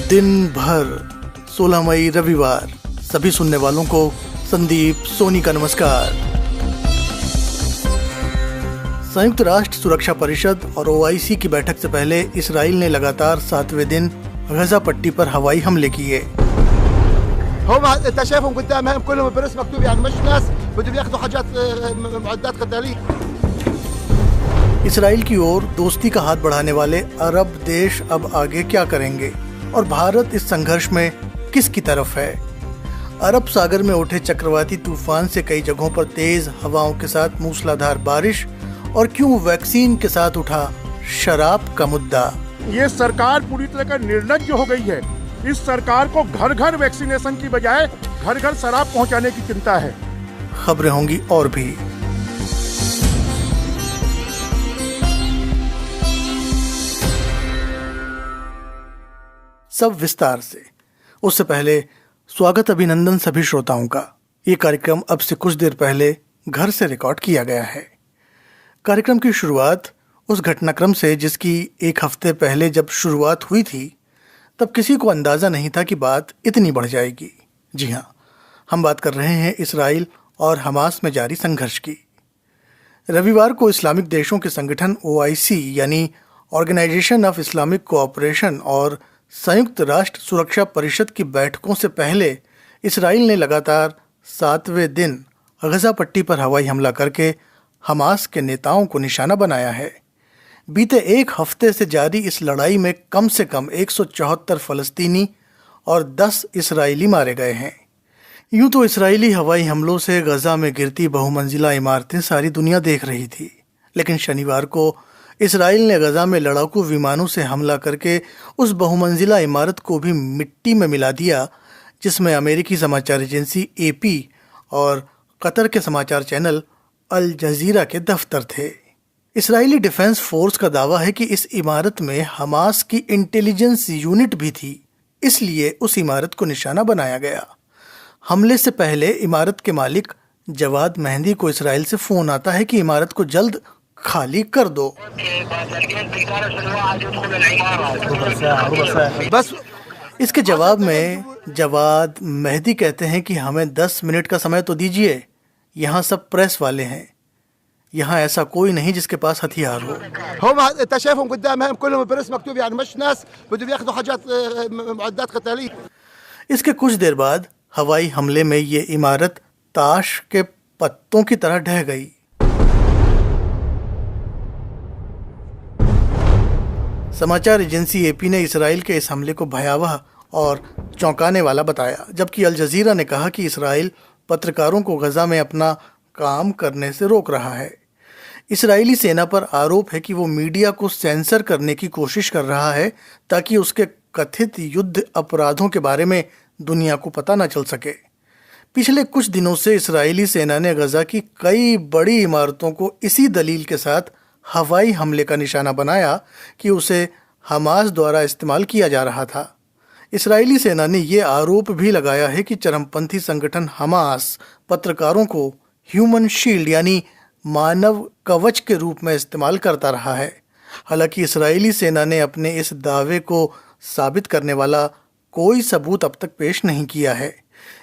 दिन भर 16 मई रविवार। सभी सुनने वालों को संदीप सोनी का नमस्कार। संयुक्त राष्ट्र सुरक्षा परिषद और OIC की बैठक से पहले इसराइल ने लगातार 7वें दिन गजा पट्टी पर हवाई हमले किए। इसराइल की ओर दोस्ती का हाथ बढ़ाने वाले अरब देश अब आगे क्या करेंगे और भारत इस संघर्ष में किसकी तरफ है? अरब सागर में उठे चक्रवाती तूफान से कई जगहों पर तेज हवाओं के साथ मूसलाधार बारिश और क्यों वैक्सीन के साथ उठा शराब का मुद्दा। ये सरकार पूरी तरह का निर्लज्ज हो गई है। इस सरकार को घर घर वैक्सीनेशन की बजाय घर घर शराब पहुंचाने की चिंता है। खबरें होंगी और भी। सब विस्तार से। उससे पहले स्वागत अभिनंदन सभी श्रोताओं का। ये कार्यक्रम अब से कुछ देर पहले घर से रिकॉर्ड किया गया है। कार्यक्रम की शुरुआत उस घटनाक्रम से जिसकी एक हफ्ते पहले जब शुरुआत हुई थी तब किसी को अंदाजा नहीं था कि बात इतनी बढ़ जाएगी। जी हाँ, हम बात कर रहे हैं इसराइल और हमास में जारी संघर्ष की। रविवार को इस्लामिक देशों के संगठन OIC यानी ऑर्गेनाइजेशन ऑफ इस्लामिक कोऑपरेशन और संयुक्त राष्ट्र सुरक्षा परिषद की बैठकों से पहले इसराइल ने लगातार 7वें दिन गजा पट्टी पर हवाई हमला करके हमास के नेताओं को निशाना बनाया है। बीते एक हफ्ते से जारी इस लड़ाई में कम से कम 174 फलस्तीनी और 10 इसराइली मारे गए हैं। यूं तो इसराइली हवाई हमलों से गजा में गिरती बहुमंजिला इमारतें सारी दुनिया देख रही थी, लेकिन शनिवार को इसराइल ने गजा में लड़ाकू विमानों से हमला करके उस बहुमंजिला इमारत को भी मिट्टी में मिला दिया जिसमें अमेरिकी समाचार एजेंसी AP और कतर के समाचार चैनल अल जजीरा के दफ्तर थे। इसराइली डिफेंस फोर्स का दावा है कि इस इमारत में हमास की इंटेलिजेंस यूनिट भी थी, इसलिए उस इमारत को निशाना बनाया गया। हमले से पहले इमारत के मालिक जवाद मेहंदी को इसराइल से फोन आता है कि इमारत को जल्द खाली कर दो। बस इसके जवाब में जवाद मेहंदी कहते हैं कि हमें 10 मिनट का समय तो दीजिए, यहाँ सब प्रेस वाले हैं, यहाँ ऐसा कोई नहीं जिसके पास हथियार हो। इसके कुछ देर बाद हवाई हमले में ये इमारत ताश के पत्तों की तरह ढह गई। समाचार एजेंसी AP ने इसराइल के इस हमले को भयावह और चौंकाने वाला बताया, जबकि अल जजीरा ने कहा कि इसराइल पत्रकारों को गजा में अपना काम करने से रोक रहा है। इसराइली सेना पर आरोप है कि वो मीडिया को सेंसर करने की कोशिश कर रहा है ताकि उसके कथित युद्ध अपराधों के बारे में दुनिया को पता न चल सके। पिछले कुछ दिनों से इसराइली सेना ने गजा की कई बड़ी इमारतों को इसी दलील के साथ हवाई हमले का निशाना बनाया कि उसे हमास द्वारा इस्तेमाल किया जा रहा था। इसराइली सेना ने यह आरोप भी लगाया है कि चरमपंथी संगठन हमास पत्रकारों को ह्यूमन शील्ड यानी मानव कवच के रूप में इस्तेमाल करता रहा है। हालांकि इसराइली सेना ने अपने इस दावे को साबित करने वाला कोई सबूत अब तक पेश नहीं किया है।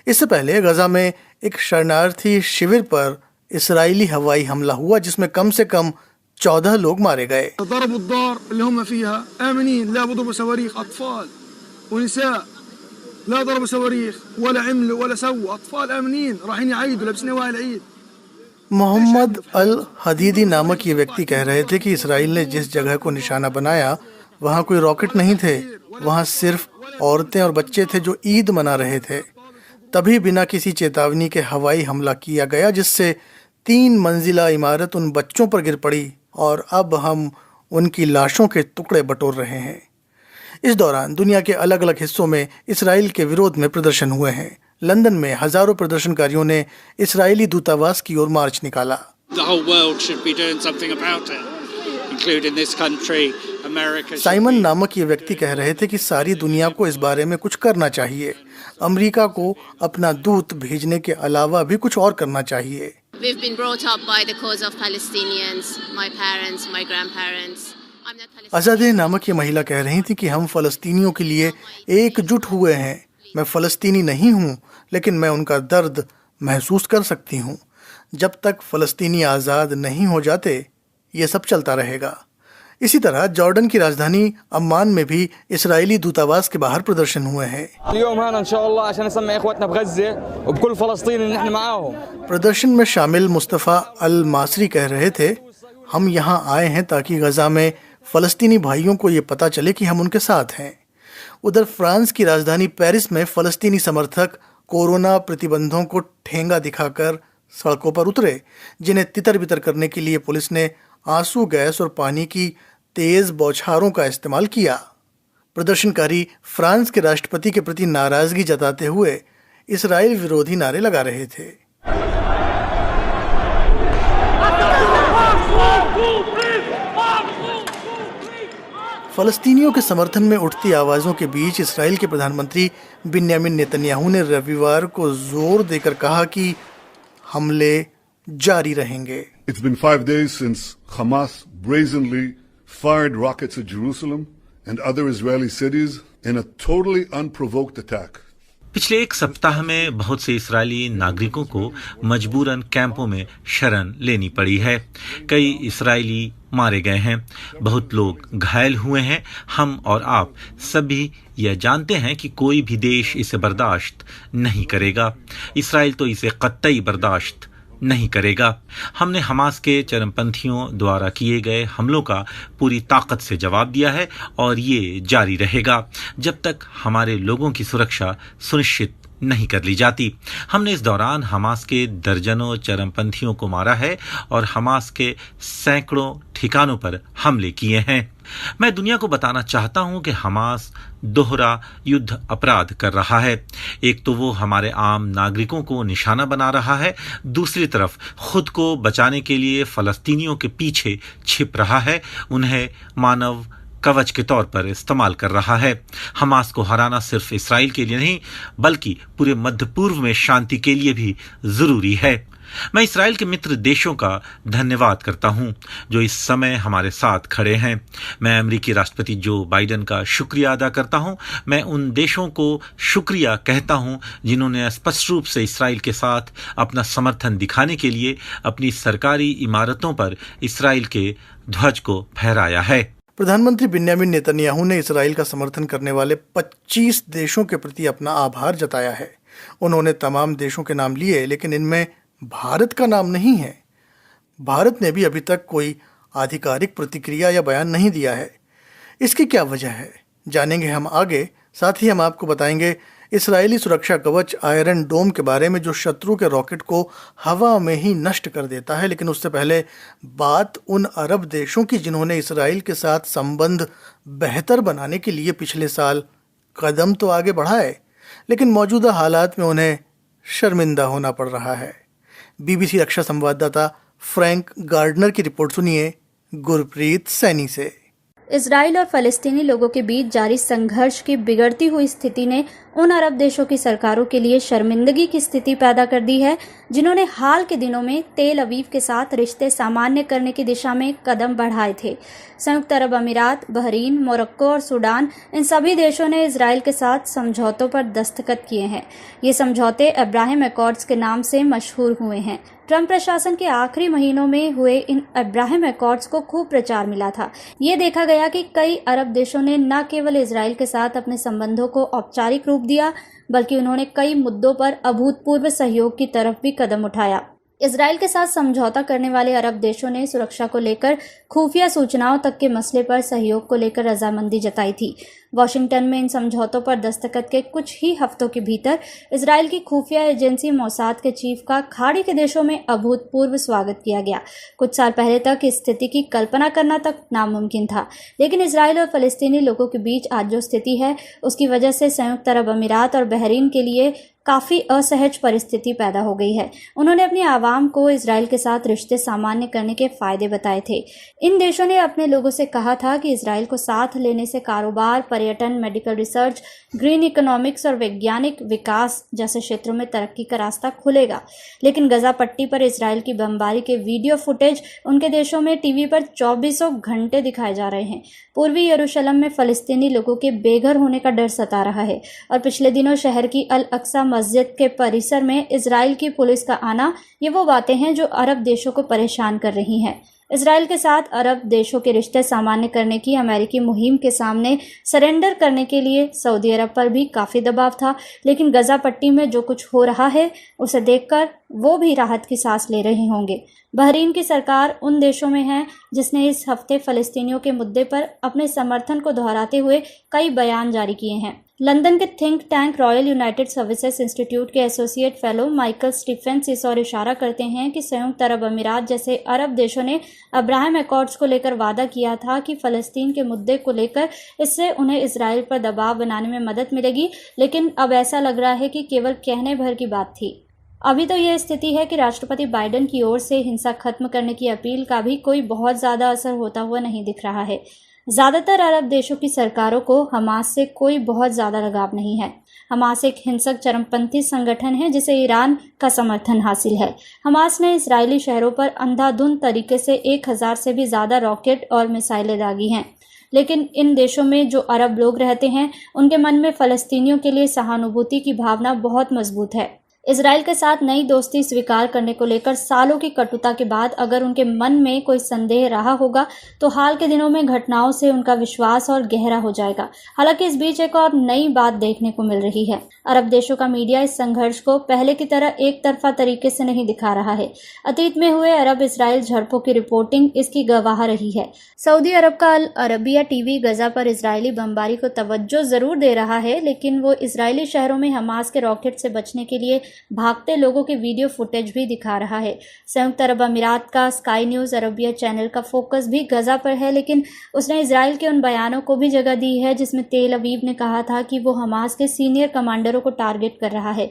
इससे पहले गजा में एक शरणार्थी शिविर पर इसराइली हवाई हमला हुआ जिसमें कम से कम 14 लोग मारे गए। मोहम्मद अल हदीदी नामक ये व्यक्ति कह रहे थे कि इसराइल ने जिस जगह को निशाना बनाया वहाँ कोई रॉकेट नहीं थे, वहाँ सिर्फ औरतें और बच्चे थे जो ईद मना रहे थे। तभी बिना किसी चेतावनी के हवाई हमला किया गया जिससे 3 मंजिला इमारत उन बच्चों पर गिर पड़ी और अब हम उनकी लाशों के टुकड़े बटोर रहे हैं। इस दौरान दुनिया के अलग अलग हिस्सों में इसराइल के विरोध में प्रदर्शन हुए हैं। लंदन में हजारों प्रदर्शनकारियों ने इसराइली दूतावास की ओर मार्च निकाला। साइमन नामक ये व्यक्ति कह रहे थे कि सारी दुनिया को इस बारे में कुछ करना चाहिए। अमेरिका को अपना दूत भेजने के अलावा भी कुछ और करना चाहिए। We've been brought up by the cause of Palestinians, my parents, my grandparents. आज़ादे नामक ये महिला कह रही थी कि हम फलस्तीनियों के लिए एकजुट हुए हैं। मैं फलस्तीनी नहीं हूँ, लेकिन मैं उनका दर्द महसूस कर सकती हूँ। जब तक फलस्तीनी आज़ाद नहीं हो जाते, ये सब चलता रहेगा। इसी तरह जॉर्डन की राजधानी अम्मान में भी इस्राएली दूतावास के बाहर प्रदर्शन हुए हैं। प्रदर्शन में शामिल मुस्तफ़ा अल मासरी कह रहे थे, हम यहाँ आए हैं ताकि गजा में फलस्तीनी भाइयों को ये पता चले कि हम उनके साथ हैं। उधर फ्रांस की राजधानी पेरिस में फलस्तीनी समर्थक कोरोना प्रतिबंधों को ठेंगा दिखाकर सड़कों पर उतरे, जिन्हें तितर बितर करने के लिए पुलिस ने आंसू गैस और पानी की तेज बौछारों का इस्तेमाल किया। प्रदर्शनकारी फ्रांस के राष्ट्रपति के प्रति नाराजगी जताते हुए इसराइल विरोधी नारे लगा रहे थे। फलस्तीनियों के समर्थन में उठती आवाजों के बीच इसराइल के प्रधानमंत्री बिन्यामिन नेतन्याहू ने रविवार को जोर देकर कहा कि हमले जारी रहेंगे। It's been 5 days since Hamas brazenly fired rockets at Jerusalem and other Israeli cities in a totally unprovoked attack. पिछले एक सप्ताह में बहुत से इस्राएली नागरिकों को मजबूरन कैंपों में शरण लेनी पड़ी है। कई इस्राएली मारे गए हैं, बहुत लोग घायल हुए हैं। हम और आप सभी यह जानते हैं कि कोई भी देश इसे बर्दाश्त नहीं करेगा। इस्राएल तो इसे कतई बर्दाश्त नहीं करेगा। हमने हमास के चरमपंथियों द्वारा किए गए हमलों का पूरी ताकत से जवाब दिया है और ये जारी रहेगा जब तक हमारे लोगों की सुरक्षा सुनिश्चित नहीं कर ली जाती। हमने इस दौरान हमास के दर्जनों चरमपंथियों को मारा है और हमास के सैकड़ों ठिकानों पर हमले किए हैं। मैं दुनिया को बताना चाहता हूं कि हमास दोहरा युद्ध अपराध कर रहा है। एक तो वो हमारे आम नागरिकों को निशाना बना रहा है, दूसरी तरफ खुद को बचाने के लिए फलस्तीनियों के पीछे छिप रहा है, उन्हें मानव कवच के तौर पर इस्तेमाल कर रहा है। हमास को हराना सिर्फ इसराइल के लिए नहीं बल्कि पूरे मध्य पूर्व में शांति के लिए भी जरूरी है। मैं इसराइल के मित्र देशों का धन्यवाद करता हूं जो इस समय हमारे साथ खड़े हैं। मैं अमेरिकी राष्ट्रपति जो बाइडेन का शुक्रिया अदा करता हूं। मैं उन देशों को शुक्रिया कहता हूं जिन्होंने स्पष्ट रूप से इसराइल के साथ अपना समर्थन दिखाने के लिए अपनी सरकारी इमारतों पर इसराइल के ध्वज को फहराया है। प्रधानमंत्री बिन्यामिन नेतन्याहू ने इसराइल का समर्थन करने वाले 25 देशों के प्रति अपना आभार जताया है। उन्होंने तमाम देशों के नाम लिए, लेकिन इनमें भारत का नाम नहीं है। भारत ने भी अभी तक कोई आधिकारिक प्रतिक्रिया या बयान नहीं दिया है। इसकी क्या वजह है, जानेंगे हम आगे। साथ ही हम आपको बताएंगे इस्राएली सुरक्षा कवच आयरन डोम के बारे में, जो शत्रु के रॉकेट को हवा में ही नष्ट कर देता है। लेकिन उससे पहले बात उन अरब देशों की जिन्होंने इसराइल के साथ संबंध बेहतर बनाने के लिए पिछले साल कदम तो आगे बढ़ाए, लेकिन मौजूदा हालात में उन्हें शर्मिंदा होना पड़ रहा है। बीबीसी रक्षा संवाददाता फ्रैंक गार्डनर की रिपोर्ट सुनिए गुरप्रीत सैनी से। इजराइल और फलस्तीनी लोगों के बीच जारी संघर्ष की बिगड़ती हुई स्थिति ने उन अरब देशों की सरकारों के लिए शर्मिंदगी की स्थिति पैदा कर दी है जिन्होंने हाल के दिनों में तेल अवीव के साथ रिश्ते सामान्य करने की दिशा में कदम बढ़ाए थे। संयुक्त अरब अमीरात, बहरीन, मोरक्को और सूडान, इन सभी देशों ने इजराइल के साथ समझौतों पर दस्तखत किए हैं। ये समझौते अब्राहम एकॉर्ड्स के नाम से मशहूर हुए हैं। ट्रंप प्रशासन के आखिरी महीनों में हुए इन अब्राहम एकॉर्ड्स को खूब प्रचार मिला था। ये देखा गया कि कई अरब देशों ने न केवल इजराइल के साथ अपने संबंधों को औपचारिक रूप दिया, बल्कि उन्होंने कई मुद्दों पर अभूतपूर्व सहयोग की तरफ भी कदम उठाया। इजराइल के साथ समझौता करने वाले अरब देशों ने सुरक्षा को लेकर खुफिया सूचनाओं तक के मसले पर सहयोग को लेकर रजामंदी जताई थी। वाशिंगटन में इन समझौतों पर दस्तखत के कुछ ही हफ्तों के भीतर इजराइल की खुफिया एजेंसी मोसाद के चीफ का खाड़ी के देशों में अभूतपूर्व स्वागत किया गया। कुछ साल पहले तक इस स्थिति की कल्पना करना तक नामुमकिन था, लेकिन इजराइल और फलस्तीनी लोगों के बीच आज जो स्थिति है उसकी वजह से संयुक्त अरब अमीरात और बहरीन के लिए काफी असहज परिस्थिति पैदा हो गई है। उन्होंने अपनी आवाम को इजराइल के साथ रिश्ते सामान्य करने के फायदे बताए थे। इन देशों ने अपने लोगों से कहा था कि इजराइल को साथ लेने से कारोबार, पर्यटन पर्यटन, मेडिकल रिसर्च, ग्रीन इकोनॉमिक्स और वैज्ञानिक विकास जैसे क्षेत्रों में तरक्की का रास्ता खुलेगा। लेकिन गजा पट्टी पर इसराइल की बमबारी के वीडियो फुटेज उनके देशों में टीवी पर 24 घंटे दिखाए जा रहे हैं। पूर्वी यरूशलेम में फलस्तीनी लोगों के बेघर होने का डर सता रहा है और पिछले दिनों शहर की अल अक्सा मस्जिद के परिसर में इजराइल की पुलिस का आना, ये वो बातें हैं जो अरब देशों को परेशान कर रही हैं। इजराइल के साथ अरब देशों के रिश्ते सामान्य करने की अमेरिकी मुहिम के सामने सरेंडर करने के लिए सऊदी अरब पर भी काफ़ी दबाव था, लेकिन गजा पट्टी में जो कुछ हो रहा है उसे देखकर वो भी राहत की सांस ले रहे होंगे। बहरीन की सरकार उन देशों में है जिसने इस हफ्ते फ़लस्तीनियों के मुद्दे पर अपने समर्थन को दोहराते हुए कई बयान जारी किए हैं। लंदन के think tank royal United services institute के एसोसिएट फेलो माइकल स्टीफेंस इस ओर इशारा करते हैं कि संयुक्त अरब अमीरात जैसे अरब देशों ने अब्राहम एकॉर्ड्स को लेकर वादा किया था कि फ़लस्तीन के मुद्दे को लेकर इससे उन्हें इजराइल पर दबाव बनाने में मदद मिलेगी, लेकिन अब ऐसा लग रहा है कि केवल कहने भर की बात थी। अभी तो यह स्थिति है कि राष्ट्रपति बाइडेन की ओर से हिंसा खत्म करने की अपील का भी कोई बहुत ज़्यादा असर होता हुआ नहीं दिख रहा है। ज़्यादातर अरब देशों की सरकारों को हमास से कोई बहुत ज़्यादा लगाव नहीं है। हमास एक हिंसक चरमपंथी संगठन है जिसे ईरान का समर्थन हासिल है। हमास ने इजरायली शहरों पर अंधाधुंध तरीके से 1000 से भी ज़्यादा रॉकेट और मिसाइलें दागी हैं। लेकिन इन देशों में जो अरब लोग रहते हैं उनके मन में फ़लस्तीनियों के लिए सहानुभूति की भावना बहुत मजबूत है। इजराइल के साथ नई दोस्ती स्वीकार करने को लेकर सालों की कटुता के बाद अगर उनके मन में कोई संदेह रहा होगा तो हाल के दिनों में घटनाओं से उनका विश्वास और गहरा हो जाएगा। हालांकि इस बीच एक और नई बात देखने को मिल रही है। अरब देशों का मीडिया इस संघर्ष को पहले की तरह एक तरफा तरीके से नहीं दिखा रहा है। अतीत में हुए अरब इसराइल झड़पों की रिपोर्टिंग इसकी गवाह रही है। सऊदी अरब का अल अरबिया टीवी गजा पर इजरायली बमबारी को तवज्जो जरूर दे रहा है, लेकिन वो इजरायली शहरों में हमास के रॉकेट से बचने के लिए भागते लोगों के वीडियो फुटेज भी दिखा रहा है। संयुक्त अरब अमीरात का स्काई न्यूज़ अरबिया चैनल का फोकस भी गजा पर है, लेकिन उसने इजराइल के उन बयानों को भी जगह दी है जिसमें तेल अवीव ने कहा था कि वो हमास के सीनियर कमांडरों को टारगेट कर रहा है।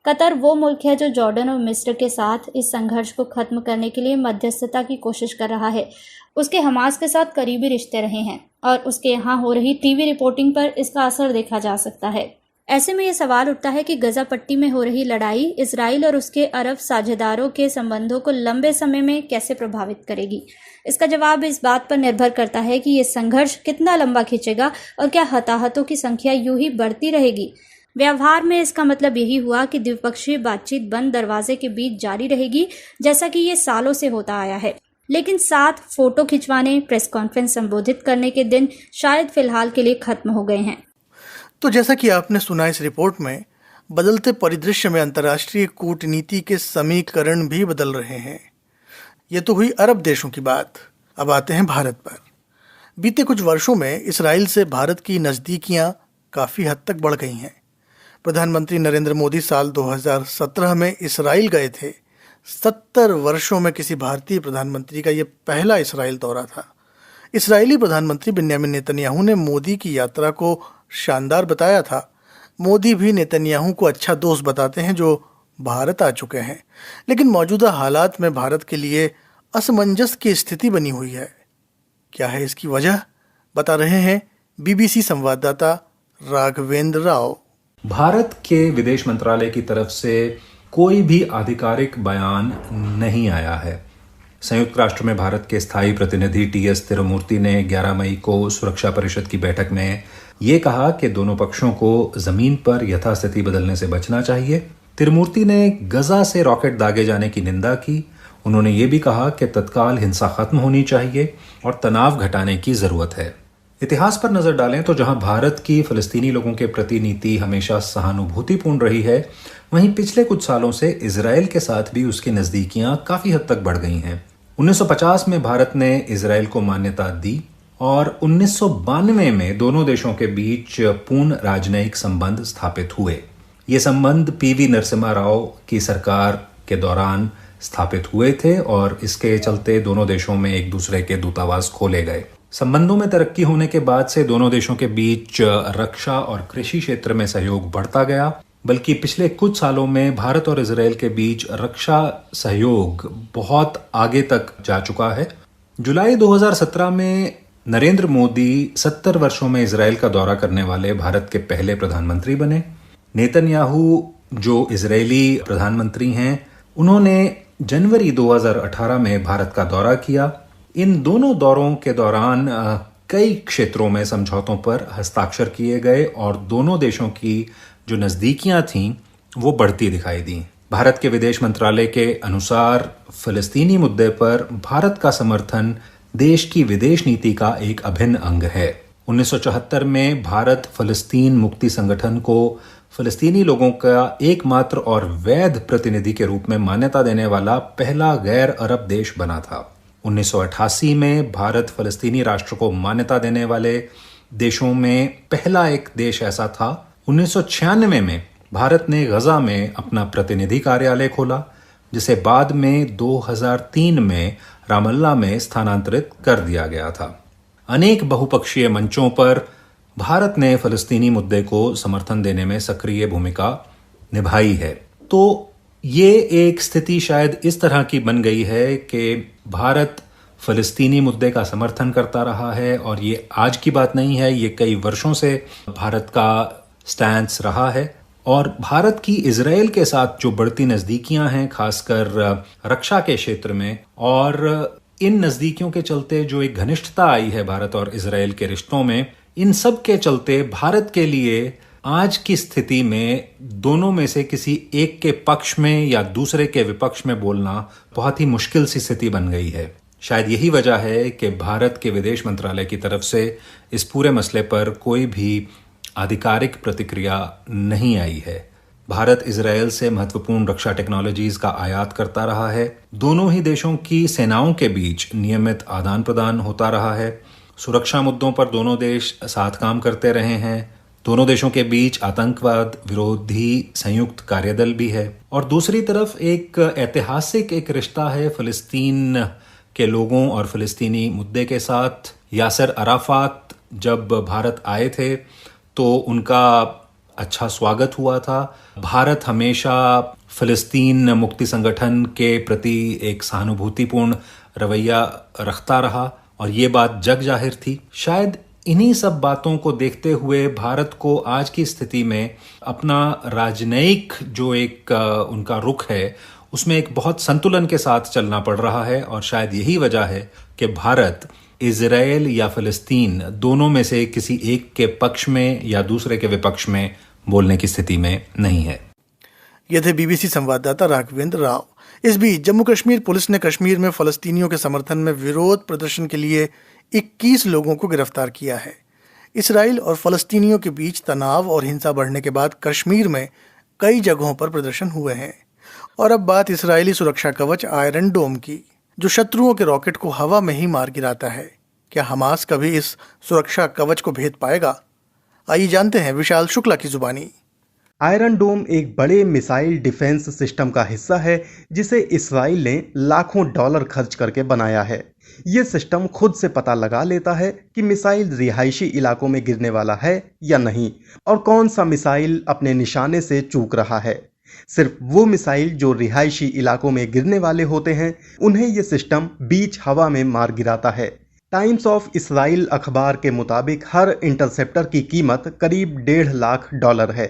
कतर वो मुल्क है जो जॉर्डन और मिस्र के साथ इस संघर्ष को खत्म करने के लिए मध्यस्थता की कोशिश कर रहा है। उसके हमास के साथ करीबी रिश्ते रहे हैं और उसके यहाँ हो रही टीवी रिपोर्टिंग पर इसका असर देखा जा सकता है। ऐसे में ये सवाल उठता है कि गजा पट्टी में हो रही लड़ाई इजराइल और उसके अरब साझेदारों के संबंधों को लंबे समय में कैसे प्रभावित करेगी। इसका जवाब इस बात पर निर्भर करता है कि ये संघर्ष कितना लंबा खींचेगा और क्या हताहतों की संख्या यूं ही बढ़ती रहेगी। व्यवहार में इसका मतलब यही हुआ कि द्विपक्षीय बातचीत बंद दरवाजे के बीच जारी रहेगी, जैसा कि ये सालों से होता आया है। लेकिन साथ फोटो खिंचवाने, प्रेस कॉन्फ्रेंस संबोधित करने के दिन शायद फिलहाल के लिए खत्म हो गए हैं। तो जैसा कि आपने सुना, इस रिपोर्ट में बदलते परिदृश्य में अंतर्राष्ट्रीय कूटनीति के समीकरण भी बदल रहे हैं। ये तो हुई अरब देशों की बात। अब आते हैं भारत पर। बीते कुछ वर्षों में इसराइल से भारत की नज़दीकियां काफ़ी हद तक बढ़ गई हैं। प्रधानमंत्री नरेंद्र मोदी साल 2017 में इसराइल गए थे। 70 वर्षों में किसी भारतीय प्रधानमंत्री का ये पहला इसराइल दौरा था। इसराइली प्रधानमंत्री बिन्यामिन नेतन्याहू ने मोदी की यात्रा को शानदार बताया था। मोदी भी नेतन्याहू को अच्छा दोस्त बताते हैं जो भारत आ चुके हैं, लेकिन मौजूदा हालात में भारत के लिए असमंजस की स्थिति बनी हुई है। क्या है इसकी वजह, बता रहे हैं बीबीसी संवाददाता राघवेंद्र राव। भारत के विदेश मंत्रालय की तरफ से कोई भी आधिकारिक बयान नहीं आया है। संयुक्त राष्ट्र में भारत के स्थायी प्रतिनिधि टी.एस. तिरुमूर्ति ने 11 मई को सुरक्षा परिषद की बैठक में ये कहा कि दोनों पक्षों को जमीन पर यथास्थिति बदलने से बचना चाहिए। तिरुमूर्ति ने गजा से रॉकेट दागे जाने की निंदा की। उन्होंने ये भी कहा कि तत्काल हिंसा खत्म होनी चाहिए और तनाव घटाने की जरूरत है। इतिहास पर नजर डालें तो जहां भारत की फलस्तीनी लोगों के प्रति नीति हमेशा सहानुभूतिपूर्ण रही है, वहीं पिछले कुछ सालों से इजराइल के साथ भी उसकी नजदीकियां काफी हद तक बढ़ गई हैं। 1950 में भारत ने इजराइल को मान्यता दी और 1992 में दोनों देशों के बीच पूर्ण राजनयिक संबंध स्थापित हुए। ये संबंध पीवी नरसिम्हा राव की सरकार के दौरान स्थापित हुए थे और इसके चलते दोनों देशों में एक दूसरे के दूतावास खोले गए। संबंधों में तरक्की होने के बाद से दोनों देशों के बीच रक्षा और कृषि क्षेत्र में सहयोग बढ़ता गया, बल्कि पिछले कुछ सालों में भारत और इजराइल के बीच रक्षा सहयोग बहुत आगे तक जा चुका है। जुलाई 2017 में नरेंद्र मोदी 70 वर्षों में इजराइल का दौरा करने वाले भारत के पहले प्रधानमंत्री बने। नेतन्याहू जो इजरायली प्रधानमंत्री हैं, उन्होंने जनवरी 2018 में भारत का दौरा किया। इन दोनों दौरों के दौरान कई क्षेत्रों में समझौतों पर हस्ताक्षर किए गए और दोनों देशों की जो नजदीकियां थीं वो बढ़ती दिखाई दी। भारत के विदेश मंत्रालय के अनुसार फिलिस्तीनी मुद्दे पर भारत का समर्थन देश की विदेश नीति का एक अभिन्न अंग है। 1974 में भारत फिलिस्तीन मुक्ति संगठन को फिलिस्तीनी लोगों का एकमात्र और वैध प्रतिनिधि के रूप में मान्यता देने वाला पहला गैर अरब देश बना था। 1988 में भारत फिलिस्तीनी राष्ट्र को मान्यता देने वाले देशों में पहला एक देश ऐसा था। 1996 में भारत ने गजा में अपना प्रतिनिधि कार्यालय खोला, जिसे बाद में 2003 में रामल्ला में स्थानांतरित कर दिया गया था। अनेक बहुपक्षीय मंचों पर भारत ने फिलिस्तीनी मुद्दे को समर्थन देने में सक्रिय भूमिका निभाई है। तो ये एक स्थिति शायद इस तरह की बन गई है कि भारत फिलिस्तीनी मुद्दे का समर्थन करता रहा है और ये आज की बात नहीं है, ये कई वर्षों से भारत का स्टैंस रहा है। और भारत की इजराइल के साथ जो बढ़ती नजदीकियां हैं, खासकर रक्षा के क्षेत्र में, और इन नजदीकियों के चलते जो एक घनिष्ठता आई है भारत और इजराइल के रिश्तों में, इन सब के चलते भारत के लिए आज की स्थिति में दोनों में से किसी एक के पक्ष में या दूसरे के विपक्ष में बोलना बहुत ही मुश्किल सी स्थिति बन गई है। शायद यही वजह है कि भारत के विदेश मंत्रालय की तरफ से इस पूरे मसले पर कोई भी आधिकारिक प्रतिक्रिया नहीं आई है। भारत इजराइल से महत्वपूर्ण रक्षा टेक्नोलॉजीज का आयात करता रहा है। दोनों ही देशों की सेनाओं के बीच नियमित आदान प्रदान होता रहा है। सुरक्षा मुद्दों पर दोनों देश साथ काम करते रहे हैं। दोनों देशों के बीच आतंकवाद विरोधी संयुक्त कार्यदल भी है। और दूसरी तरफ एक ऐतिहासिक एक रिश्ता है फिलिस्तीन के लोगों और फिलिस्तीनी मुद्दे के साथ। यासिर अराफात जब भारत आए थे तो उनका अच्छा स्वागत हुआ था। भारत हमेशा फिलिस्तीन मुक्ति संगठन के प्रति एक सहानुभूतिपूर्ण रवैया रखता रहा और ये बात जग जाहिर थी। शायद इन्हीं सब बातों को देखते हुए भारत को आज की स्थिति में अपना राजनयिक जो एक उनका रुख है उसमें एक बहुत संतुलन के साथ चलना पड़ रहा है। और शायद यही वजह है कि भारत इजराइल या फिलिस्तीन दोनों में से किसी एक के पक्ष में या दूसरे के विपक्ष में बोलने की स्थिति में नहीं है। ये थे बीबीसी संवाददाता राघवेंद्र राव। इस बीच जम्मू कश्मीर पुलिस ने कश्मीर में फलस्तीनियों के समर्थन में विरोध प्रदर्शन के लिए 21 लोगों को गिरफ्तार किया है। इसराइल और फलस्तीनियों के बीच तनाव और हिंसा बढ़ने के बाद कश्मीर में कई जगहों पर प्रदर्शन हुए हैं। और अब बात इसराइली सुरक्षा कवच आयरन डोम की, जो शत्रुओं के रॉकेट को हवा में ही मार गिराता है। क्या हमास कभी इस सुरक्षा कवच को भेद पाएगा? आइए जानते हैं विशाल शुक्ला की जुबानी। आयरन डोम एक बड़े मिसाइल डिफेंस सिस्टम का हिस्सा है जिसे इसराइल ने लाखों डॉलर खर्च करके बनाया है। ये सिस्टम खुद से पता लगा लेता है कि मिसाइल रिहायशी इलाकों में गिरने वाला है या नहीं और कौन सा मिसाइल अपने निशाने से चूक रहा है। सिर्फ वो मिसाइल जो रिहायशी इलाकों में गिरने वाले होते हैं उन्हें ये सिस्टम बीच हवा में मार गिराता है। टाइम्स ऑफ इसराइल अखबार के मुताबिक हर इंटरसेप्टर की कीमत करीब $1.5 लाख है।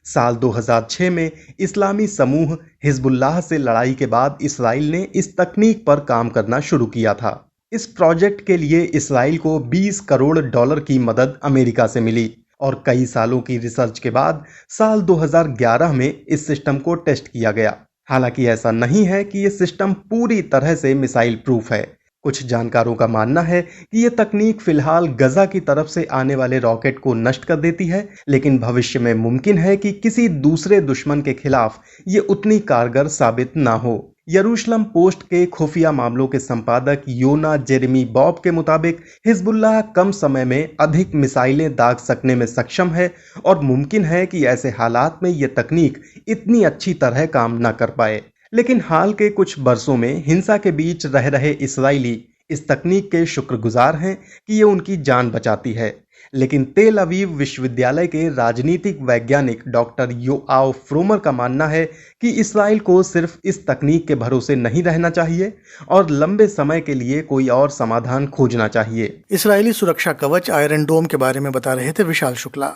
साल 2006 में इस्लामी समूह हिजबुल्लाह से लड़ाई के बाद इसराइल ने इस तकनीक पर काम करना शुरू किया था। इस प्रोजेक्ट के लिए इसराइल को $20 करोड़ की मदद अमेरिका से मिली और कई सालों की रिसर्च के बाद साल 2011 में इस सिस्टम को टेस्ट किया गया। हालांकि ऐसा नहीं है कि यह सिस्टम पूरी तरह से मिसाइल प्रूफ है। कुछ जानकारों का मानना है कि यह तकनीक फिलहाल गजा की तरफ से आने वाले रॉकेट को नष्ट कर देती है, लेकिन भविष्य में मुमकिन है कि किसी दूसरे दुश्मन के खिलाफ ये उतनी कारगर साबित ना हो। यरूशलम पोस्ट के खुफिया मामलों के संपादक योना जेरेमी बॉब के मुताबिक हिजबुल्लाह कम समय में अधिक मिसाइलें दाग सकने में सक्षम है और मुमकिन है कि ऐसे हालात में यह तकनीक इतनी अच्छी तरह काम न कर पाए। लेकिन हाल के कुछ बरसों में हिंसा के बीच रह रहे इसराइली इस तकनीक के शुक्रगुजार हैं कि ये उनकी जान बचाती है। लेकिन तेल अवीव विश्वविद्यालय के राजनीतिक वैज्ञानिक डॉक्टर योआव फ्रोमर का मानना है कि इस्राइल को सिर्फ इस तकनीक के भरोसे नहीं रहना चाहिए और लंबे समय के लिए कोई और समाधान खोजना चाहिए। इस्राएली सुरक्षा कवच आयरन डोम के बारे में बता रहे थे विशाल शुक्ला।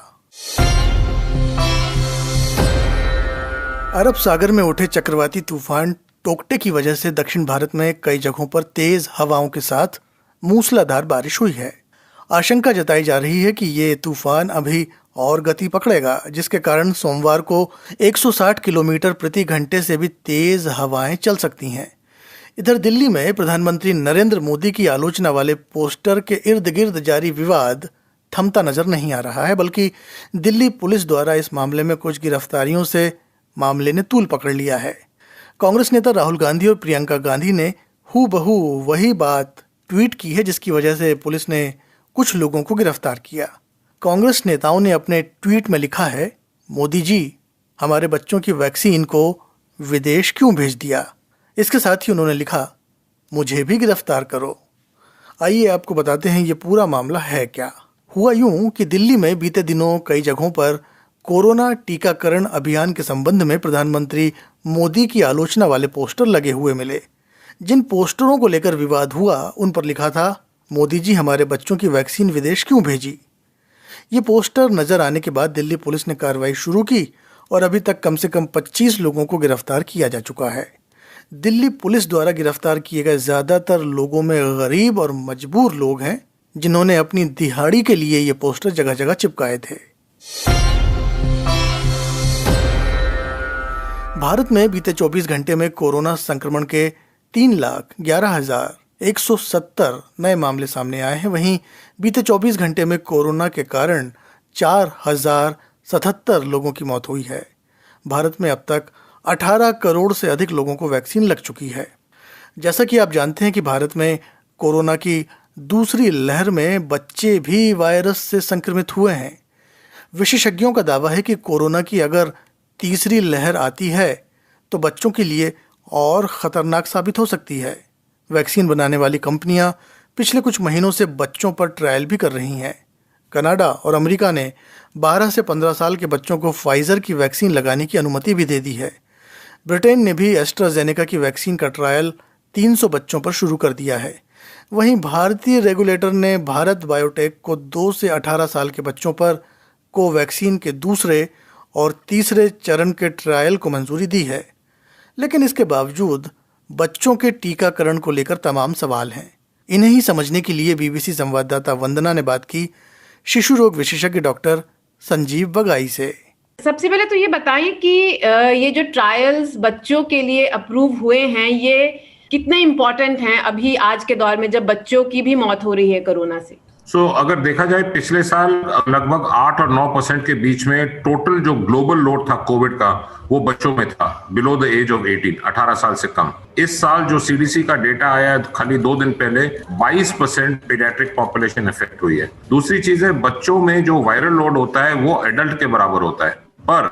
अरब सागर में उठे चक्रवाती तूफान टोकटे की वजह से दक्षिण भारत में कई जगहों पर तेज हवाओं के साथ मूसलाधार बारिश हुई है। आशंका जताई जा रही है कि ये तूफान अभी और गति पकड़ेगा, जिसके कारण सोमवार को 160 किलोमीटर प्रति घंटे से भी तेज हवाएं चल सकती हैं। इधर दिल्ली में प्रधानमंत्री नरेंद्र मोदी की आलोचना वाले पोस्टर के इर्द गिर्द जारी विवाद थमता नजर नहीं आ रहा है, बल्कि दिल्ली पुलिस द्वारा इस मामले में कुछ गिरफ्तारियों से मामले ने तूल पकड़ लिया है। कांग्रेस नेता राहुल गांधी और प्रियंका गांधी ने हूबहू वही बात ट्वीट की है, जिसकी वजह से पुलिस ने कुछ लोगों को गिरफ्तार किया। कांग्रेस नेताओं ने अपने ट्वीट में लिखा है, मोदी जी हमारे बच्चों की वैक्सीन को विदेश क्यों भेज दिया। इसके साथ ही उन्होंने लिखा, मुझे भी गिरफ्तार करो। आइए आपको बताते हैं ये पूरा मामला है क्या। हुआ यूं कि दिल्ली में बीते दिनों कई जगहों पर कोरोना टीकाकरण अभियान के संबंध में प्रधानमंत्री मोदी की आलोचना वाले पोस्टर लगे हुए मिले। जिन पोस्टरों को लेकर विवाद हुआ उन पर लिखा था, मोदी जी हमारे बच्चों की वैक्सीन विदेश क्यों भेजी। ये पोस्टर नजर आने के बाद दिल्ली पुलिस ने कार्रवाई शुरू की और अभी तक कम से कम 25 लोगों को गिरफ्तार किया जा चुका है। दिल्ली पुलिस द्वारा गिरफ्तार किए गए ज्यादातर लोगों में गरीब और मजबूर लोग हैं, जिन्होंने अपनी दिहाड़ी के लिए ये पोस्टर जगह जगह चिपकाए थे। भारत में बीते 24 घंटे में कोरोना संक्रमण के 3,11,170 नए मामले सामने आए हैं। वहीं बीते 24 घंटे में कोरोना के कारण 4,077 लोगों की मौत हुई है। भारत में अब तक 18 करोड़ से अधिक लोगों को वैक्सीन लग चुकी है। जैसा कि आप जानते हैं कि भारत में कोरोना की दूसरी लहर में बच्चे भी वायरस से संक्रमित हुए हैं। विशेषज्ञों का दावा है कि कोरोना की अगर तीसरी लहर आती है तो बच्चों के लिए और खतरनाक साबित हो सकती है। वैक्सीन बनाने वाली कंपनियां पिछले कुछ महीनों से बच्चों पर ट्रायल भी कर रही हैं। कनाडा और अमेरिका ने 12 से 15 साल के बच्चों को फाइजर की वैक्सीन लगाने की अनुमति भी दे दी है। ब्रिटेन ने भी एस्ट्राजेनेका की वैक्सीन का ट्रायल 300 बच्चों पर शुरू कर दिया है। वहीं भारतीय रेगुलेटर ने भारत बायोटेक को 2 से 18 साल के बच्चों पर कोवैक्सीन के दूसरे और तीसरे चरण के ट्रायल को मंजूरी दी है। लेकिन इसके बावजूद बच्चों के टीकाकरण को लेकर तमाम सवाल हैं। इन्हें ही समझने के लिए बीबीसी संवाददाता वंदना ने बात की शिशु रोग विशेषज्ञ डॉक्टर संजीव बगाई से। सबसे पहले तो ये बताइए कि ये जो ट्रायल्स बच्चों के लिए अप्रूव हुए हैं, ये कितने इम्पोर्टेंट हैं अभी आज के दौर में जब बच्चों की भी मौत हो रही है कोरोना से। अगर देखा जाए पिछले साल लगभग 8 और 9% के बीच में टोटल जो ग्लोबल लोड था कोविड का वो बच्चों में था, बिलो द एज ऑफ 18, 18 साल से कम। इस साल जो सीडीसी का डेटा आया खाली 2 दिन पहले 22% पीडियाट्रिक पॉपुलेशन इफेक्ट हुई है। दूसरी चीज है, बच्चों में जो वायरल लोड होता है वो एडल्ट के बराबर होता है, पर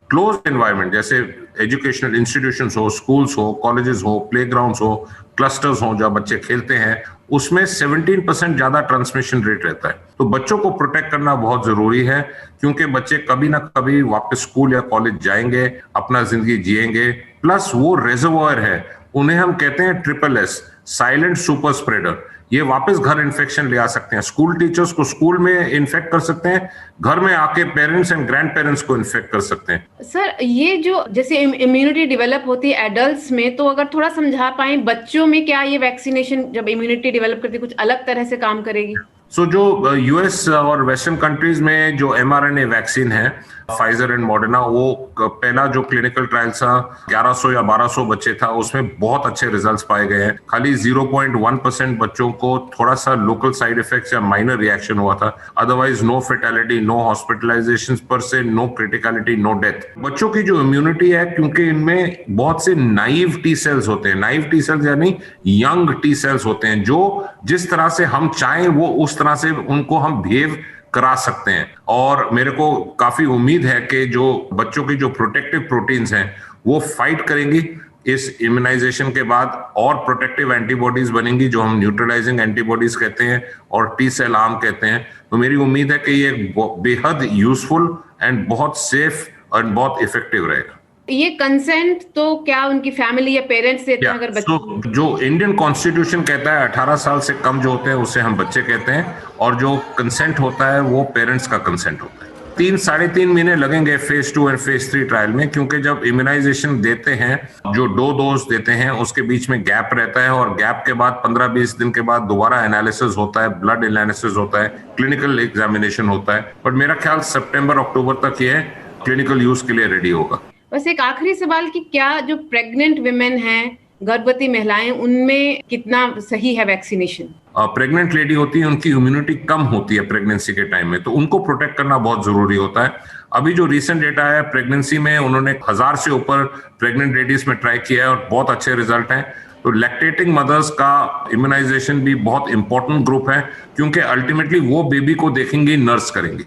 क्लोज एनवायरनमेंट जैसे एजुकेशनल इंस्टीट्यूशंस हो, स्कूल्स हो, कॉलेजेस हो, प्लेग्राउंड्स हो, क्लस्टर्स हो जहाँ बच्चे खेलते हैं, उसमें 17% ज्यादा ट्रांसमिशन रेट रहता है। तो बच्चों को प्रोटेक्ट करना बहुत जरूरी है, क्योंकि बच्चे कभी ना कभी वापस स्कूल या कॉलेज जाएंगे, अपना जिंदगी जिएंगे। प्लस वो रिजर्वॉयर है, उन्हें हम कहते हैं SSS, साइलेंट सुपर स्प्रेडर। ये वापस घर इन्फेक्शन ले आ सकते हैं। स्कूल टीचर्स को स्कूल में इन्फेक्ट कर सकते हैं, घर में आके पेरेंट्स एंड ग्रैंड पेरेंट्स को इन्फेक्ट कर सकते हैं। सर, ये जो जैसे इम्यूनिटी डेवलप होती है एडल्ट्स में, तो अगर थोड़ा समझा पाए बच्चों में क्या ये वैक्सीनेशन जब इम्यूनिटी डेवलप करती है कुछ अलग तरह से काम करेगी? जो यूएस और वेस्टर्न कंट्रीज में जो mRNA वैक्सीन है, फाइजर एंड मॉडर्ना, वो पहला जो क्लिनिकल ट्रायल था 1100 या 1200 बच्चे था, उसमें बहुत अच्छे रिजल्ट्स पाए गए हैं। खाली 0.1% बच्चों को थोड़ा सा लोकल साइड इफेक्ट्स या माइनर रिएक्शन हुआ था। Otherwise no fatality, no hospitalisations पर से, नो क्रिटिकलिटी, नो डेथ। बच्चों की जो इम्यूनिटी है, क्योंकि इनमें बहुत से नाइव टी सेल्स होते हैं, नाइव टी सेल्स यानी यंग टी सेल्स होते हैं, जो जिस तरह से हम चाहें वो उस तरह से उनको हम बिहेव करा सकते हैं। और मेरे को काफी उम्मीद है कि जो बच्चों की जो प्रोटेक्टिव प्रोटीन्स हैं वो फाइट करेंगी इस इम्यूनाइजेशन के बाद और प्रोटेक्टिव एंटीबॉडीज बनेंगी जो हम न्यूट्रलाइजिंग एंटीबॉडीज कहते हैं और टी सेल आर्म कहते हैं। तो मेरी उम्मीद है कि ये बेहद यूजफुल एंड बहुत सेफ और बहुत इफेक्टिव रहेगा। ये कंसेंट तो क्या उनकी फैमिली या पेरेंट्स देते हैं अगर बच्चे? जो इंडियन कॉन्स्टिट्यूशन कहता है 18 साल से कम जो होते हैं उसे हम बच्चे कहते हैं, और जो कंसेंट होता है वो पेरेंट्स का कंसेंट होता है। 3-3.5 महीने लगेंगे फेज 2 और फेज 3 ट्रायल में, क्योंकि जब इम्यूनाइजेशन देते हैं, जो 2 डोज देते हैं, उसके बीच में गैप रहता है और गैप के बाद 15-20 दिन के बाद दोबारा एनालिसिस होता है, ब्लड एनालिसिस होता है, क्लिनिकल एग्जामिनेशन होता है। बट मेरा ख्याल सितंबर अक्टूबर तक ये क्लिनिकल यूज के लिए रेडी होगा। बस एक आखिरी सवाल कि क्या जो प्रेग्नेंट विमेन हैं, गर्भवती महिलाएं, उनमें कितना सही है वैक्सीनेशन? प्रेग्नेंट लेडी होती है, उनकी इम्यूनिटी कम होती है प्रेगनेंसी के टाइम में, तो उनको प्रोटेक्ट करना बहुत जरूरी होता है। अभी जो रिसेंट डेटा है प्रेगनेंसी में, उन्होंने 1000 से ऊपर प्रेग्नेंट लेडीज में ट्राई किया है और बहुत अच्छे रिजल्ट हैं। तो लैक्टेटिंग मदर्स का इम्यूनाइजेशन भी बहुत इंपॉर्टेंट ग्रुप है, क्योंकि अल्टीमेटली वो बेबी को देखेंगी, नर्स करेंगी।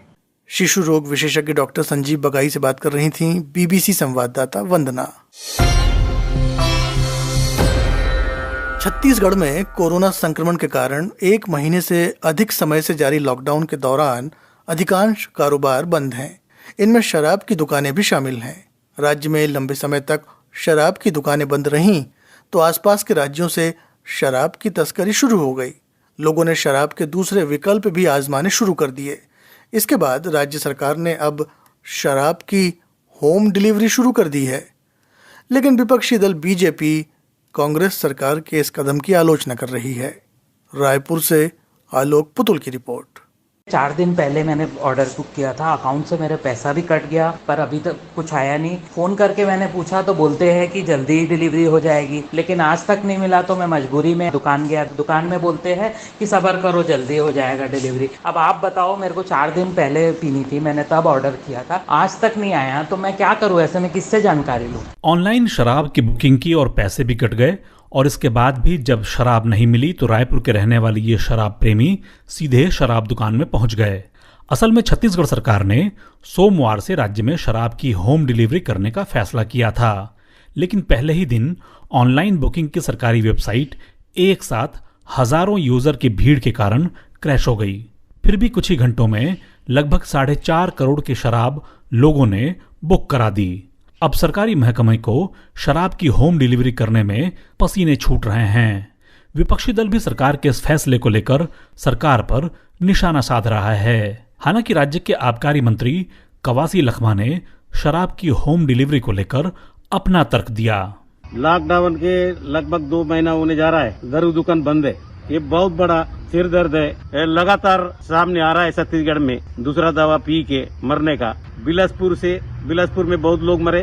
शिशु रोग विशेषज्ञ डॉक्टर संजीव बगाई से बात कर रही थीं बीबीसी संवाददाता वंदना। छत्तीसगढ़ में कोरोना संक्रमण के कारण 1 महीने से अधिक समय से जारी लॉकडाउन के दौरान अधिकांश कारोबार बंद हैं। इनमें शराब की दुकानें भी शामिल हैं। राज्य में लंबे समय तक शराब की दुकानें बंद रहीं तो आसपास के राज्यों से शराब की तस्करी शुरू हो गई। लोगों ने शराब के दूसरे विकल्प भी आजमाने शुरू कर दिए। इसके बाद राज्य सरकार ने अब शराब की होम डिलीवरी शुरू कर दी है। लेकिन विपक्षी दल बीजेपी कांग्रेस सरकार के इस कदम की आलोचना कर रही है। रायपुर से आलोक पुतुल की रिपोर्ट। 4 दिन पहले मैंने ऑर्डर बुक किया था, अकाउंट से मेरे पैसा भी कट गया, पर अभी तक कुछ आया नहीं। फोन करके मैंने पूछा तो बोलते हैं कि जल्दी ही डिलीवरी हो जाएगी, लेकिन आज तक नहीं मिला। तो मैं मजबूरी में दुकान गया, दुकान में बोलते हैं कि सब्र करो, जल्दी हो जाएगा डिलीवरी। अब आप बताओ, मेरे को 4 दिन पहले पीनी थी, मैंने तब ऑर्डर किया था, आज तक नहीं आया, तो मैं क्या करूँ? ऐसे में किससे जानकारी लूँ? ऑनलाइन शराब की बुकिंग की और पैसे भी कट गए, और इसके बाद भी जब शराब नहीं मिली तो रायपुर के रहने वाले ये शराब प्रेमी सीधे शराब दुकान में पहुंच गए। असल में छत्तीसगढ़ सरकार ने सोमवार से राज्य में शराब की होम डिलीवरी करने का फैसला किया था, लेकिन पहले ही दिन ऑनलाइन बुकिंग की सरकारी वेबसाइट एक साथ हजारों यूजर की भीड़ के कारण क्रैश हो गई। फिर भी कुछ ही घंटों में लगभग 4.5 करोड़ की शराब लोगों ने बुक करा दी। अब सरकारी महकमे को शराब की होम डिलीवरी करने में पसीने छूट रहे हैं। विपक्षी दल भी सरकार के इस फैसले को लेकर सरकार पर निशाना साध रहा है। हालांकि राज्य के आबकारी मंत्री कवासी लखमा ने शराब की होम डिलीवरी को लेकर अपना तर्क दिया। लॉकडाउन के लगभग 2 महीना होने जा रहा है, दारू दुकान बंद है, ये बहुत बड़ा सिर दर्द है। लगातार सामने आ रहा है छत्तीसगढ़ में दूसरा दवा पी के मरने का। बिलासपुर में बहुत लोग मरे,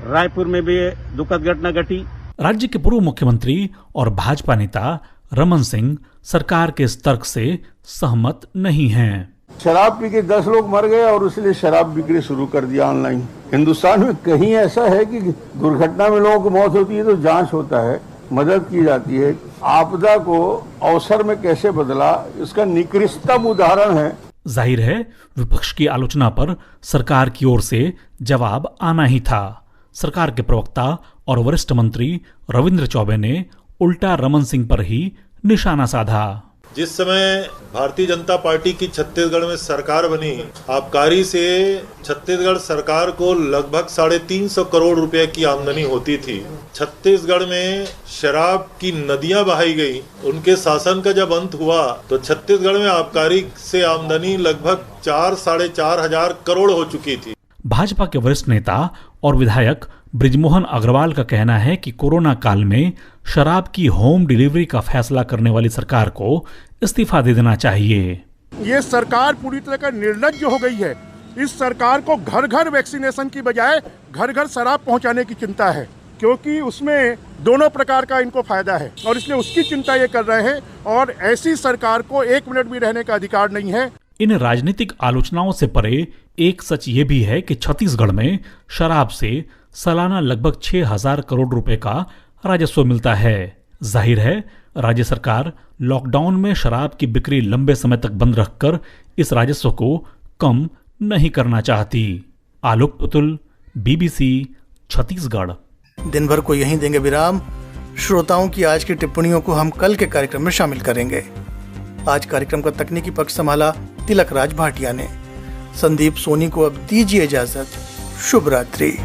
रायपुर में भी दुखद घटना घटी। राज्य के पूर्व मुख्यमंत्री और भाजपा नेता रमन सिंह सरकार के इस तर्क से सहमत नहीं हैं। शराब पी के 10 लोग मर गए और इसलिए शराब बिक्री शुरू कर दिया ऑनलाइन। हिंदुस्तान में कहीं ऐसा है कि दुर्घटना में लोगों की मौत होती है तो जांच होता है, मदद की जाती है। आपदा को अवसर में कैसे बदला, इसका निकृष्टतम उदाहरण है। जाहिर है विपक्ष की आलोचना पर सरकार की ओर से जवाब आना ही था। सरकार के प्रवक्ता और वरिष्ठ मंत्री रविंद्र चौबे ने उल्टा रमन सिंह पर ही निशाना साधा। जिस समय भारतीय जनता पार्टी की छत्तीसगढ़ में सरकार बनी, आबकारी से छत्तीसगढ़ सरकार को लगभग 350 करोड़ रुपए की आमदनी होती थी। छत्तीसगढ़ में शराब की नदियां बहाई गई। उनके शासन का जब अंत हुआ तो छत्तीसगढ़ में आबकारी से आमदनी लगभग 4-4.5 हजार करोड़ हो चुकी थी। भाजपा के वरिष्ठ नेता और विधायक बृजमोहन अग्रवाल का कहना है कि कोरोना काल में शराब की होम डिलीवरी का फैसला करने वाली सरकार को इस्तीफा दे देना चाहिए। ये सरकार पूरी तरह का निर्लज्ज हो गई है। इस सरकार को घर घर वैक्सीनेशन की बजाय घर घर शराब पहुंचाने की चिंता है, क्योंकि उसमें दोनों प्रकार का इनको फायदा है और इसलिए उसकी चिंता ये कर रहे हैं। और ऐसी सरकार को 1 मिनट भी रहने का अधिकार नहीं है। इन राजनीतिक आलोचनाओं से परे एक सच ये भी है कि छत्तीसगढ़ में शराब से सालाना लगभग 6,000 करोड़ रुपए का राजस्व मिलता है। जाहिर है राज्य सरकार लॉकडाउन में शराब की बिक्री लंबे समय तक बंद रखकर इस राजस्व को कम नहीं करना चाहती। आलोक पुतुल, बीबीसी, छत्तीसगढ़। दिन भर को यहीं देंगे विराम। श्रोताओं की आज की टिप्पणियों को हम कल के कार्यक्रम में शामिल करेंगे। आज कार्यक्रम का तकनीकी पक्ष संभाला तिलक राज भाटिया ने। संदीप सोनी को अब दीजिए इजाजत। शुभ रात्रि।